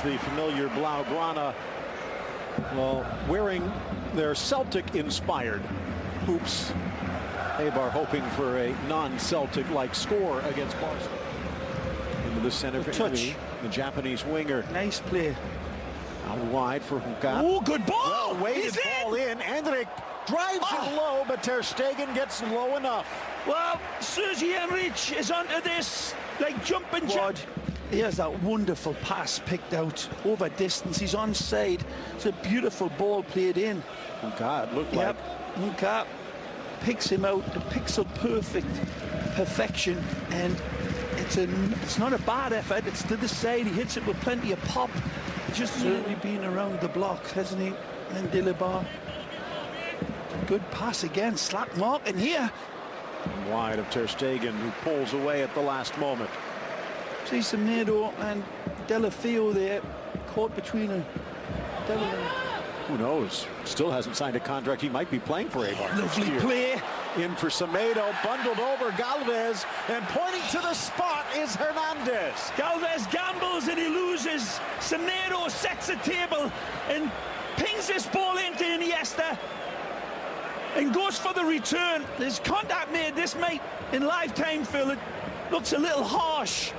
the familiar Blaugrana, well, wearing their Celtic-inspired hoops. Eibar hoping for a non-Celtic-like score against Barcelona. Into the center for touch. the Japanese winger. Nice play. Out wide for Hukat. Oh, good ball! Well, weighted ball in. Endrick drives it low, but Ter Stegen gets low enough. Well, Sergi Enrich is onto this, like jumping jack. Here's that wonderful pass picked out over distance. He's onside. It's a beautiful ball played in. Hukat looked like. Hukat picks him out, a pixel perfection, and it's not a bad effort. It's to the side. He hits it with plenty of pop. Just certainly been around the block, hasn't he? And Dilibar. Good pass again. Slack mark, and here. Wide of Ter Stegen, who pulls away at the last moment. See Semedo and Delafeo there, caught between a Who knows? Still hasn't signed a contract. He might be playing for Eibar. Lovely play. In for Semedo, bundled over Galvez, and pointing to the spot is Hernandez. Galvez gambles and he loses. Semedo sets a table and pings this ball into Iniesta and goes for the return. There's contact made. This might, in lifetime, Phil, it looks a little harsh.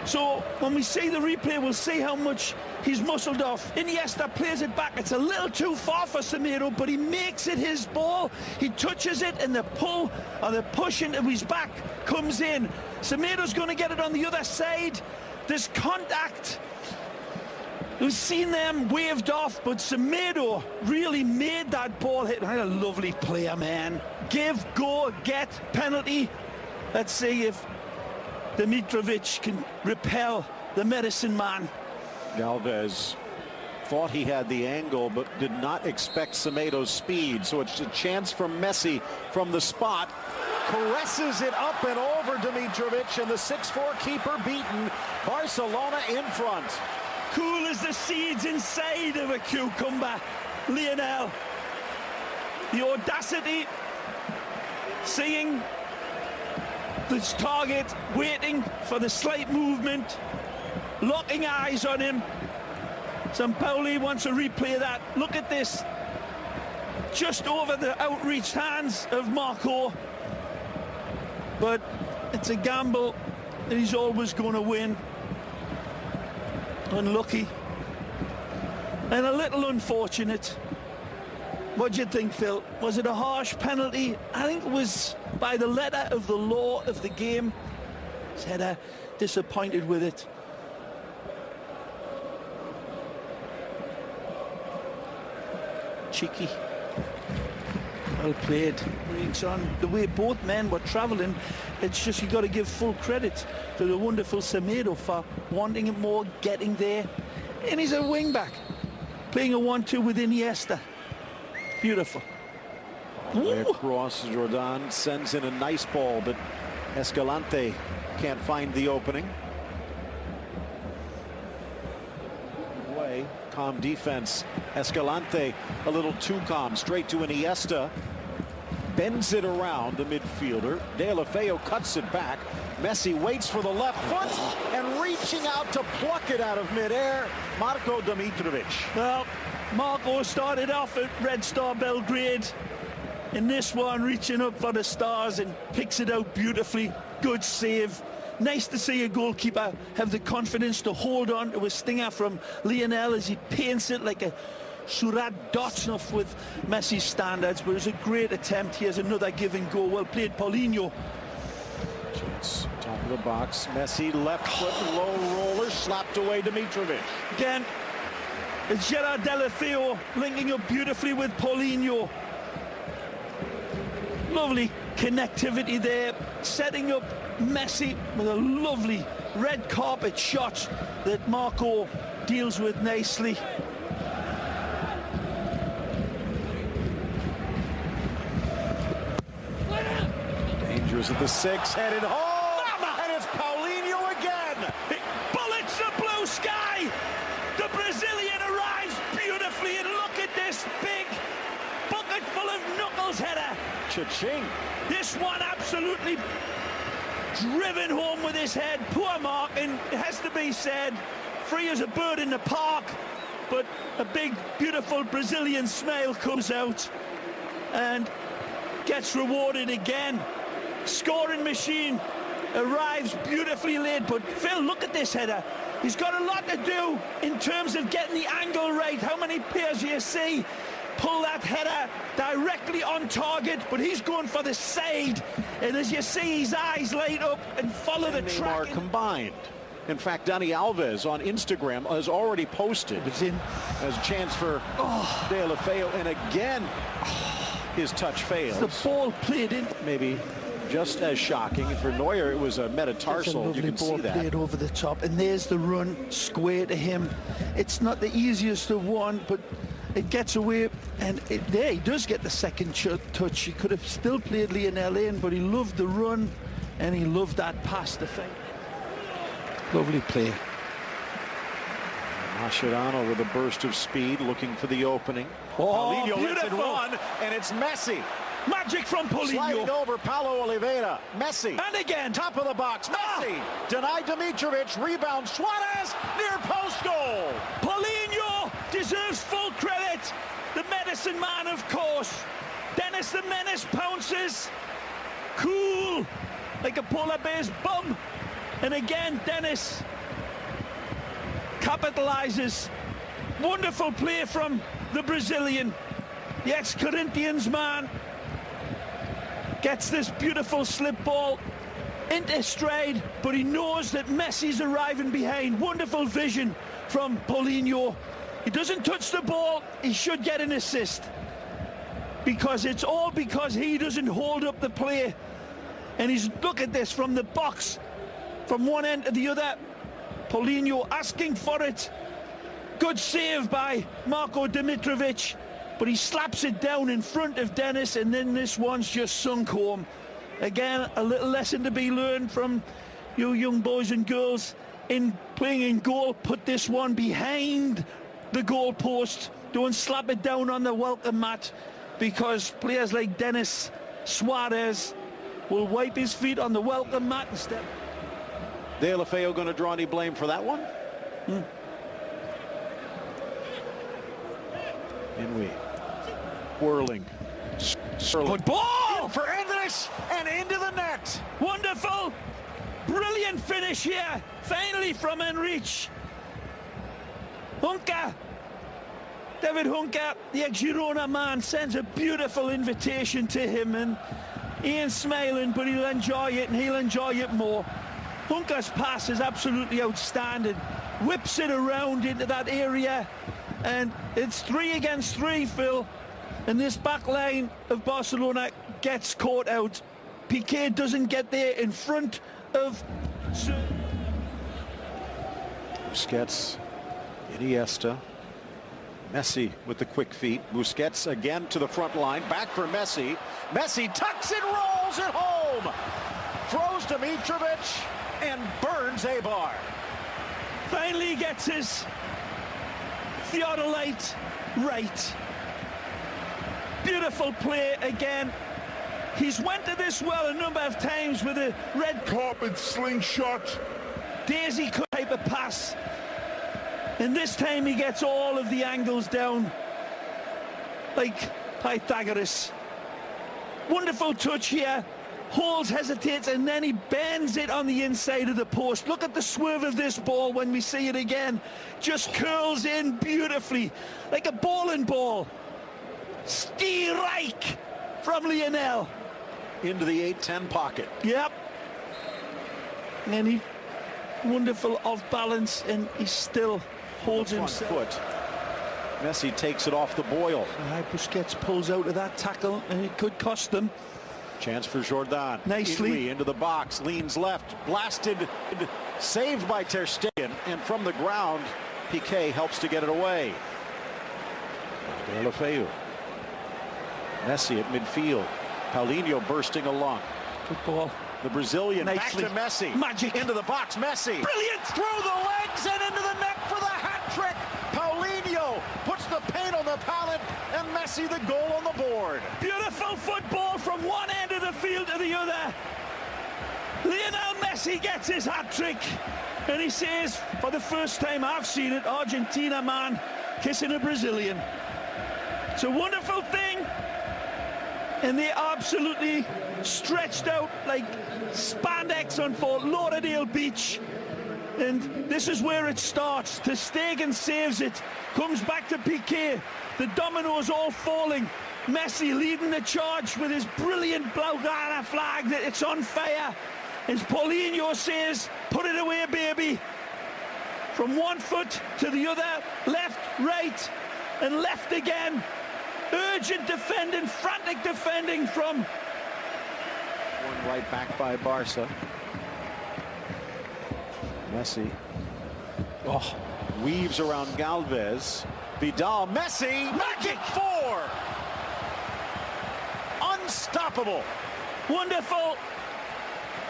So when we see the replay, we'll see how much he's muscled off. Iniesta plays it back. It's a little too far for Semedo, but he makes it his ball. He touches it, and the pull or the push into his back comes in. Semedo's going to get it on the other side. There's contact. We've seen them waved off, but Semedo really made that ball hit. What a lovely player, man. Give, go, get, penalty. Let's see if Dimitrovic can repel the medicine man. Galvez thought he had the angle, but did not expect Semedo's speed. So it's a chance for Messi from the spot. Caresses it up and over Dimitrovic, and the 6'4" keeper beaten. Barcelona in front. Cool as the seeds inside of a cucumber. Lionel. The audacity. Seeing this target, waiting for the slight movement, locking eyes on him. Sampaoli wants to replay that. Look at this. Just over the outreached hands of Marco. But it's a gamble that he's always going to win. Unlucky. And a little unfortunate. What do you think, Phil? Was it a harsh penalty? I think it was by the letter of the law of the game. Header disappointed with it. Cheeky. Well played. Brings on the way both men were travelling. It's just you got to give full credit to the wonderful Semedo for wanting it more, getting there. And he's a wing back, playing a 1-2 with Iniesta. Beautiful. Way across, Jordan sends in a nice ball, but Escalante can't find the opening. Way, calm defense. Escalante a little too calm, straight to Iniesta. Bends it around the midfielder. Delafeo cuts it back. Messi waits for the left foot and reaching out to pluck it out of midair. Marko Dimitrovic. Well, Marco started off at Red Star Belgrade. In this one, reaching up for the stars and picks it out beautifully. Good save. Nice to see a goalkeeper have the confidence to hold on to a stinger from Lionel as he paints it like a Surat Dotnov with Messi's standards, but it was a great attempt. Here's another give and go. Well played, Paulinho. Chance, top of the box. Messi, left foot, low roller, slapped away Dimitrovic. Again, it's Gerard Delafeo linking up beautifully with Paulinho. Lovely connectivity there, setting up Messi with a lovely red carpet shot that Marco deals with nicely. Dangerous at the 6, headed home, and it's Paulinho again. It bullets the blue sky. The Brazilian arrives beautifully, and look at this big bucket full of knuckles header. Cha-ching. This one absolutely driven home with his head. Poor Mark, and it has to be said, free as a bird in the park, but a big, beautiful Brazilian smile comes out and gets rewarded again. Scoring machine arrives beautifully late, but Phil, look at this header. He's got a lot to do in terms of getting the angle right. How many players you see pull that header directly on target, but he's going for the side, and as you see, his eyes light up and follow the track. Neymar combined. In fact, Dani Alves on Instagram has already posted It's in. as a chance for Deulofeu, and again his touch fails. The ball played in. Maybe just as shocking. For Neuer, it was a metatarsal. It's a You can see ball that. played over the top, and there's the run square to him. It's not the easiest of one, but it gets away, and there he does get the second touch. He could have still played Lionel in, but he loved the run, and he loved that pass to fake. Lovely play. Mascherano with a burst of speed, looking for the opening. Paulinho lets it run, and it's Messi. Magic from Sliding Paulinho. over Paulo Oliveira. Messi. And again. Top of the box. Messi. Denied Dimitrovic. Rebound. Suarez. Near post goal. Paulinho deserves full credit. The medicine man, of course. Dennis the Menace pounces. Cool. Like a polar bear's bum. And again, Dennis capitalizes. Wonderful play from the Brazilian. The ex-Corinthians man gets this beautiful slip ball into stride, but he knows that Messi's arriving behind. Wonderful vision from Paulinho. He doesn't touch the ball, he should get an assist, because it's all because he doesn't hold up the play. And he's, look at this, from the box, from one end to the other. Paulinho asking for it. Good save by Marko Dimitrovic, but he slaps it down in front of Dennis, and then this one's just sunk home. Again, a little lesson to be learned from you young boys and girls in playing in goal. Put this one behind the goal post. Don't slap it down on the welcome mat, because players like Dennis Suarez will wipe his feet on the welcome mat instead. Deulofeu going to draw any blame for that one? Inui whirling. Good ball! For Andres, and into the net. Wonderful! Brilliant finish here. Finally from Enrich. Hunka. David Hunka, the ex-Girona man, sends a beautiful invitation to him, and Ian's smiling, but he'll enjoy it, and he'll enjoy it more. Hunka's pass is absolutely outstanding. Whips it around into that area, and it's 3 against 3, Phil. And this back line of Barcelona gets caught out. Piqué doesn't get there in front of Busquets, Iniesta, Messi with the quick feet. Busquets again to the front line, back for Messi. Messi tucks it, rolls it home. Throws Dimitrovic and burns Eibar. Finally gets his theodolite right. Beautiful play again. He's went to this well a number of times with a red carpet slingshot, daisy cut type of pass, and this time he gets all of the angles down like Pythagoras. Wonderful touch here. Holds, hesitates, and then he bends it on the inside of the post. Look at the swerve of this ball when we see it again. Just curls in beautifully like a bowling ball. Stierreich from Lionel. Into the 8-10 pocket. Yep. And he, wonderful off balance, and he still holds himself. Foot. Messi takes it off the boil. Busquets pulls out of that tackle, and it could cost them. Chance for Jordan. Nicely. Inui into the box, leans left, blasted, saved by Ter Stegen, and from the ground, Piqué helps to get it away. Deulofeu. Messi at midfield. Paulinho bursting along. Good ball. The Brazilian Nicely. back to Messi. Magic. Into the box, Messi. Brilliant. Through the legs and into the net for the hat trick. Paulinho puts the paint on the palette, and Messi the goal on the board. Beautiful football from one end of the field to the other. Lionel Messi gets his hat trick. And he says, for the first time I've seen it, Argentina man kissing a Brazilian. It's a wonderful thing. And they absolutely stretched out like spandex on Fort Lauderdale Beach. And this is where it starts. Ter Stegen saves it, comes back to Piqué. The dominoes all falling. Messi leading the charge with his brilliant Blaugrana flag that it's on fire. As Paulinho says, put it away, baby. From one foot to the other, left, right, and left again. Urgent defending, frantic defending from... One right back by Barca. Messi. Oh, weaves around Galvez. Vidal, Messi, magic 4. Unstoppable. Wonderful.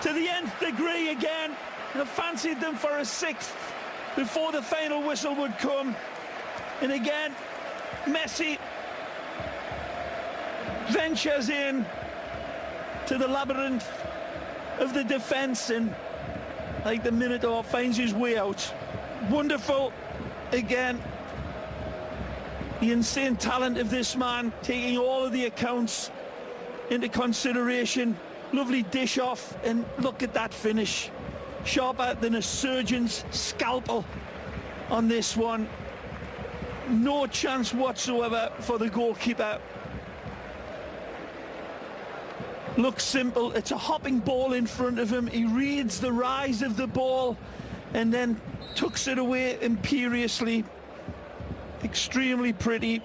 To the nth degree again. I fancied them for a 6th before the final whistle would come. And again, Messi ventures in to the labyrinth of the defense, and like the Minotaur finds his way out. Wonderful again. The insane talent of this man, taking all of the accounts into consideration. Lovely dish off, and look at that finish. Sharper than a surgeon's scalpel on this one. No chance whatsoever for the goalkeeper. Looks simple. It's a hopping ball in front of him. He reads the rise of the ball and then tucks it away imperiously. Extremely pretty.